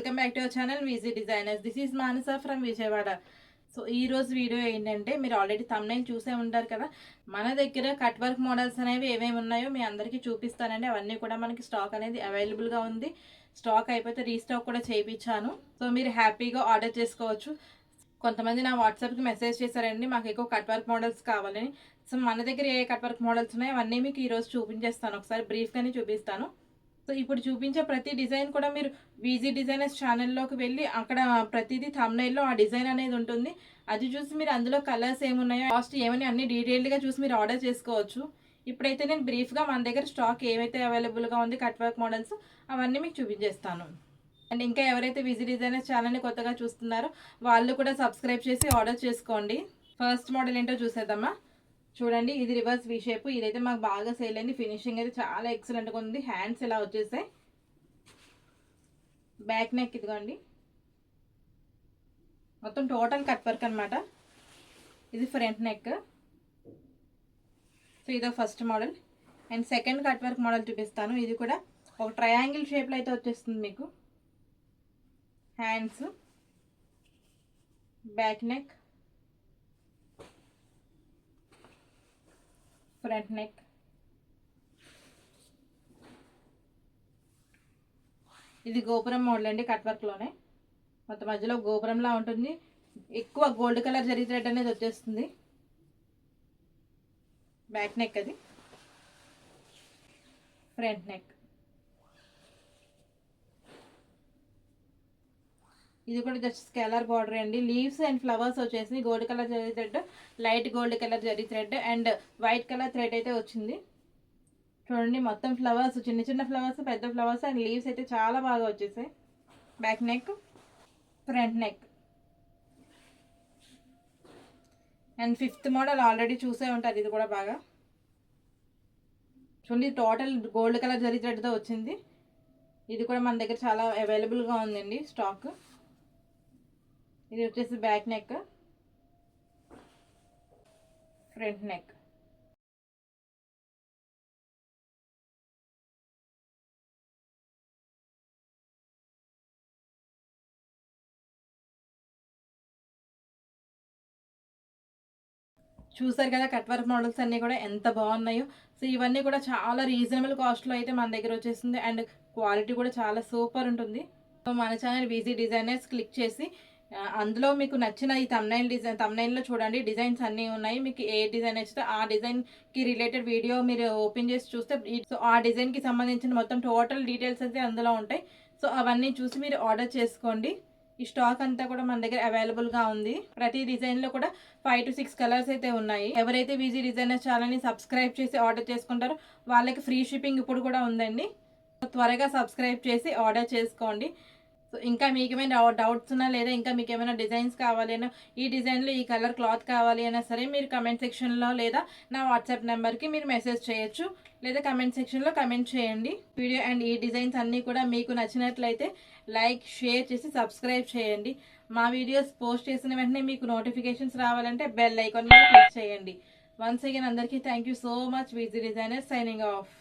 Welcome back to our channel VG designers. This is Manasa from Vijayawada. So ఈ రోజు video ఏంటంటే, మీరు already thumbnail చూసే ఉంటారు కదా, మన దగ్గర కట్ వర్క్ మోడల్స్ అనేవి ఏమేమి ఉన్నాయో మీ అందరికీ చూపిస్తానండి. అవన్నీ కూడా మనకి స్టాక్ అనేది అవైలబుల్గా ఉంది. స్టాక్ అయిపోతే రీస్టాక్ కూడా చేయించాను. సో మీరు హ్యాపీగా ఆర్డర్ చేసుకోవచ్చు. కొంతమంది నా వాట్సాప్కి మెసేజ్ చేశారండి, మాకు ఎక్కువ కట్ వర్క్ మోడల్స్ కావాలని. సో మన దగ్గర ఏ కట్ వర్క్ మోడల్స్ ఉన్నాయో అవన్నీ మీకు ఈరోజు చూపించేస్తాను. ఒకసారి బ్రీఫ్గానే చూపిస్తాను. సో ఇప్పుడు చూపించే ప్రతి డిజైన్ కూడా మీరు వీజీ డిజైనర్స్ ఛానల్లోకి వెళ్ళి అక్కడ ప్రతిదీ థంబ్నైల్లో ఆ డిజైన్ అనేది ఉంటుంది. అది చూసి మీరు అందులో కలర్స్ ఏమున్నాయో, కాస్ట్ ఏమని అన్ని డీటెయిల్డ్గా చూసి మీరు ఆర్డర్ చేసుకోవచ్చు. ఇప్పుడైతే నేను బ్రీఫ్గా మన దగ్గర స్టాక్ ఏవైతే అవైలబుల్గా ఉంది కట్ వర్క్ మోడల్స్ అవన్నీ మీకు చూపించేస్తాను. అండ్ ఇంకా ఎవరైతే వీజీ డిజైనర్స్ ఛానల్ని కొత్తగా చూస్తున్నారో వాళ్ళు కూడా సబ్స్క్రైబ్ చేసి ఆర్డర్ చేసుకోండి. ఫస్ట్ మోడల్ ఏంటో చూసేద్దామా. చూడండి, ఇది రివర్స్ వీ షేప్. ఇదైతే మాకు బాగా సేల్ అయింది. ఫినిషింగ్ అయితే చాలా ఎక్సలెంట్గా ఉంది. హ్యాండ్స్ ఇలా వచ్చేసాయి. బ్యాక్ నెక్ ఇదిగోండి, మొత్తం టోటల్ కట్ వర్క్ అనమాట. ఇది ఫ్రంట్ నెక్. సో ఇదో first model. And second cut work model చూపిస్తాను. ఇది కూడా ఒక ట్రయాంగిల్ షేప్లో అయితే వచ్చేస్తుంది మీకు. Hands, back neck, front neck. ఇది గోపురం మోడల్ అండి, కట్ వర్క్లోనే. మొత్తం మధ్యలో గోపురంలా ఉంటుంది. ఎక్కువ గోల్డ్ కలర్ జరీ థ్రెడ్ అనేది వచ్చేస్తుంది. బ్యాక్ నెక్, అది ఫ్రంట్ నెక్. ఇది కూడా జస్ట్ స్కేలర్ బార్డర్ అండి. లీవ్స్ అండ్ ఫ్లవర్స్ వచ్చేసి gold colour zari thread, light gold colour zari thread and white colour thread అయితే వచ్చింది. చూడండి, మొత్తం ఫ్లవర్స్, చిన్న చిన్న ఫ్లవర్స్, పెద్ద ఫ్లవర్స్ అండ్ లీవ్స్ అయితే చాలా బాగా వచ్చేసాయి. Back neck, front neck. And fifth model already చూసే ఉంటారు. ఇది కూడా బాగా చూడండి, టోటల్ గోల్డ్ కలర్ జరీ థ్రెడ్తో వచ్చింది. ఇది కూడా మన దగ్గర చాలా అవైలబుల్గా ఉందండి స్టాక్. ఇది వచ్చేసి బ్యాక్ నెక్, ఫ్రంట్ నెక్. చూసారు కదా కట్ వర్క్ మోడల్స్ అన్నీ కూడా ఎంత బాగున్నాయో. సో ఇవన్నీ కూడా చాలా రీజనబుల్ కాస్ట్లో అయితే మన దగ్గర వచ్చేసింది. అండ్ క్వాలిటీ కూడా చాలా సూపర్ ఉంటుంది. సో మన ఛానల్ వీజీ డిజైనర్స్ క్లిక్ చేసి అందులో మీకు నచ్చిన ఈ థంబ్నైల్లో చూడండి, డిజైన్స్ అన్నీ ఉన్నాయి. మీకు ఏ డిజైన్ నచ్చితే ఆ డిజైన్కి రిలేటెడ్ వీడియో మీరు ఓపెన్ చేసి చూస్తే సో ఆ డిజైన్కి సంబంధించిన మొత్తం టోటల్ డీటెయిల్స్ అయితే అందులో ఉంటాయి. సో అవన్నీ చూసి మీరు ఆర్డర్ చేసుకోండి. ఈ స్టాక్ అంతా కూడా మన దగ్గర అవైలబుల్గా ఉంది. ప్రతి డిజైన్లో కూడా 5 to 6 కలర్స్ అయితే ఉన్నాయి. ఎవరైతే వీజీ డిజైనర్ ఛానల్ని సబ్స్క్రైబ్ చేసి ఆర్డర్ చేసుకుంటారో వాళ్ళకి ఫ్రీ షిప్పింగ్ ఇప్పుడు కూడా ఉందండి. త్వరగా సబ్స్క్రైబ్ చేసి ఆర్డర్ చేసుకోండి. సో ఇంకా మీకు ఏమైనా డౌట్స్ ఉన్నా, లేదా ఇంకా మీకు ఏమైనా డిజైన్స్ కావాలి అన్నా, ఈ డిజైన్లో ఈ కలర్ క్లాత్ కావాలి అయినా సరే మీరు కమెంట్ సెక్షన్లో లేదా నా వాట్సాప్ నెంబర్కి మీరు మెసేజ్ చేయొచ్చు, లేదా కమెంట్ సెక్షన్లో కమెంట్ చేయండి. వీడియో అండ్ ఈ డిజైన్స్ అన్నీ కూడా మీకు నచ్చినట్లయితే లైక్, షేర్ చేసి సబ్స్క్రైబ్ చేయండి. మా వీడియోస్ పోస్ట్ చేసిన వెంటనే మీకు నోటిఫికేషన్స్ రావాలంటే బెల్ ఐకాన్ మీద క్లిక్ చేయండి. వన్స్ అగైన్ అందరికీ thank you so much. VG designer signing off.